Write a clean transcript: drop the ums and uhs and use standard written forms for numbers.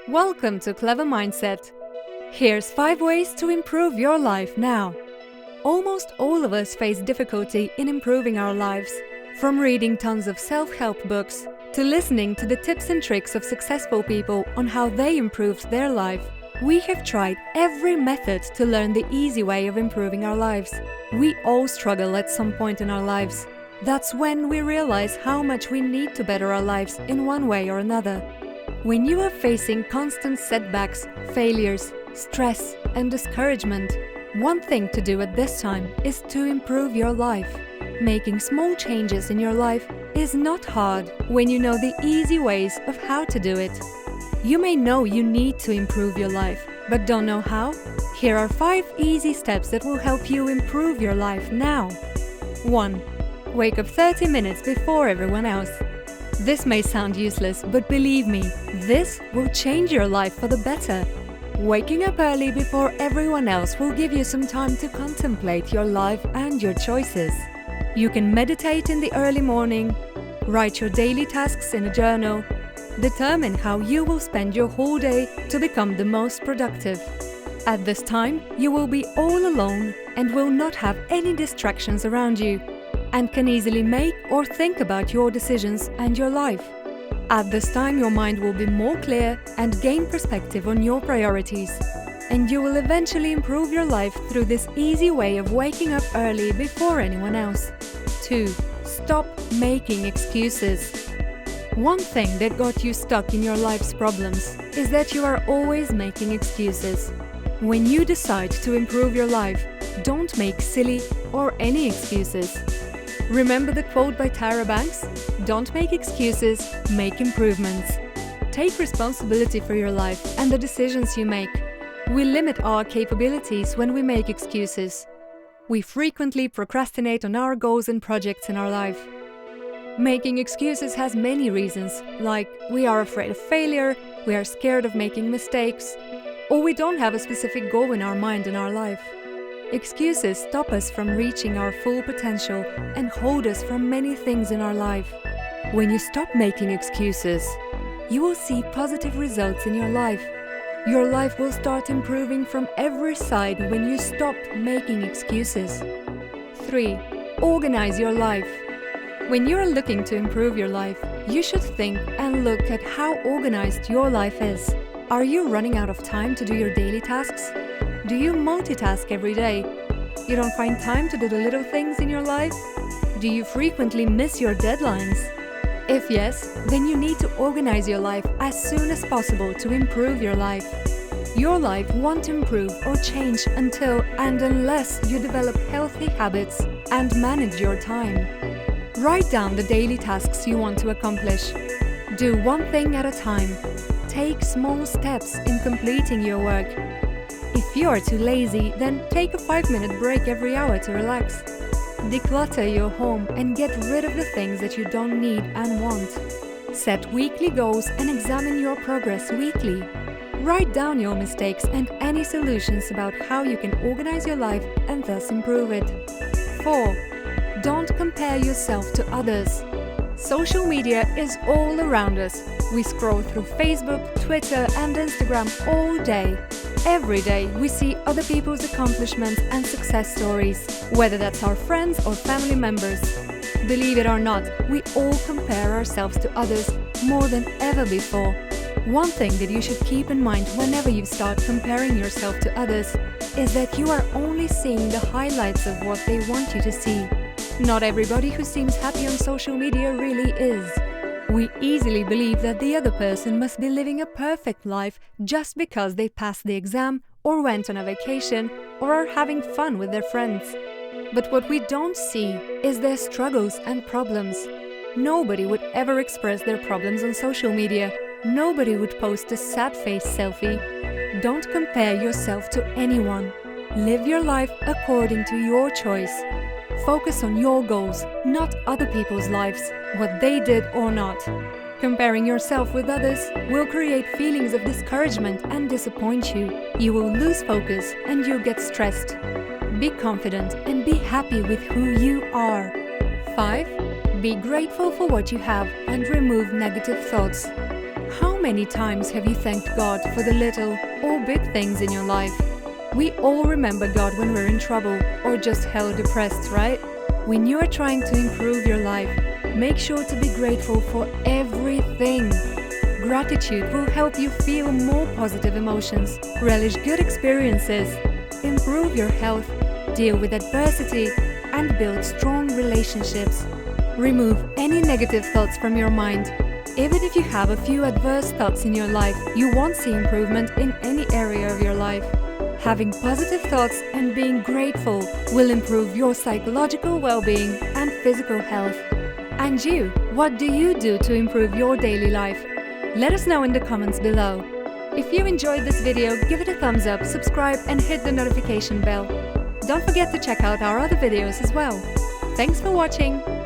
Welcome to Clever Mindset. Here's 5 ways to improve your life now. Almost all of us face difficulty in improving our lives. From reading tons of self-help books to listening to the tips and tricks of successful people on how they improved their life, we have tried every method to learn the easy way of improving our lives. We all struggle at some point in our lives. That's when we realize how much we need to better our lives in one way or another. When you are facing constant setbacks, failures, stress, and discouragement, one thing to do at this time is to improve your life. Making small changes in your life is not hard when you know the easy ways of how to do it. You may know you need to improve your life, but don't know how? Here are 5 easy steps that will help you improve your life now. 1. Wake up 30 minutes before everyone else. This may sound useless, but believe me, this will change your life for the better. Waking up early before everyone else will give you some time to contemplate your life and your choices. You can meditate in the early morning, write your daily tasks in a journal, determine how you will spend your whole day to become the most productive. At this time, you will be all alone and will not have any distractions around you, and can easily make or think about your decisions and your life. At this time, your mind will be more clear and gain perspective on your priorities, and you will eventually improve your life through this easy way of waking up early before anyone else. 2. Stop making excuses. One thing that got you stuck in your life's problems is that you are always making excuses. When you decide to improve your life, don't make silly or any excuses. Remember the quote by Tyra Banks? Don't make excuses, make improvements. Take responsibility for your life and the decisions you make. We limit our capabilities when we make excuses. We frequently procrastinate on our goals and projects in our life. Making excuses has many reasons, like we are afraid of failure, we are scared of making mistakes, or we don't have a specific goal in our mind in our life. Excuses stop us from reaching our full potential and hold us from many things in our life. When you stop making excuses, you will see positive results in your life. Your life will start improving from every side when you stop making excuses. 3. Organize your life. When you are looking to improve your life, you should think and look at how organized your life is. Are you running out of time to do your daily tasks? Do you multitask every day? You don't find time to do the little things in your life? Do you frequently miss your deadlines? If yes, then you need to organize your life as soon as possible to improve your life. Your life won't improve or change until and unless you develop healthy habits and manage your time. Write down the daily tasks you want to accomplish. Do one thing at a time. Take small steps in completing your work. If you are too lazy, then take a 5-minute break every hour to relax. Declutter your home and get rid of the things that you don't need and want. Set weekly goals and examine your progress weekly. Write down your mistakes and any solutions about how you can organize your life and thus improve it. 4. Don't compare yourself to others. Social media is all around us. We scroll through Facebook, Twitter, and Instagram all day. Every day we see other people's accomplishments and success stories, whether that's our friends or family members. Believe it or not, we all compare ourselves to others more than ever before. One thing that you should keep in mind whenever you start comparing yourself to others is that you are only seeing the highlights of what they want you to see. Not everybody who seems happy on social media really is. We easily believe that the other person must be living a perfect life just because they passed the exam or went on a vacation or are having fun with their friends. But what we don't see is their struggles and problems. Nobody would ever express their problems on social media. Nobody would post a sad face selfie. Don't compare yourself to anyone. Live your life according to your choice. Focus on your goals, not other people's lives, what they did or not. Comparing yourself with others will create feelings of discouragement and disappoint you. You will lose focus and you'll get stressed. Be confident and be happy with who you are. 5. Be grateful for what you have and remove negative thoughts. How many times have you thanked God for the little or big things in your life? We all remember God when we're in trouble or just hell depressed, right? When you are trying to improve your life, make sure to be grateful for everything. Gratitude will help you feel more positive emotions, relish good experiences, improve your health, deal with adversity, and build strong relationships. Remove any negative thoughts from your mind. Even if you have a few adverse thoughts in your life, you won't see improvement in any area of your life. Having positive thoughts and being grateful will improve your psychological well-being and physical health. And you, what do you do to improve your daily life? Let us know in the comments below. If you enjoyed this video, give it a thumbs up, subscribe and hit the notification bell. Don't forget to check out our other videos as well. Thanks for watching!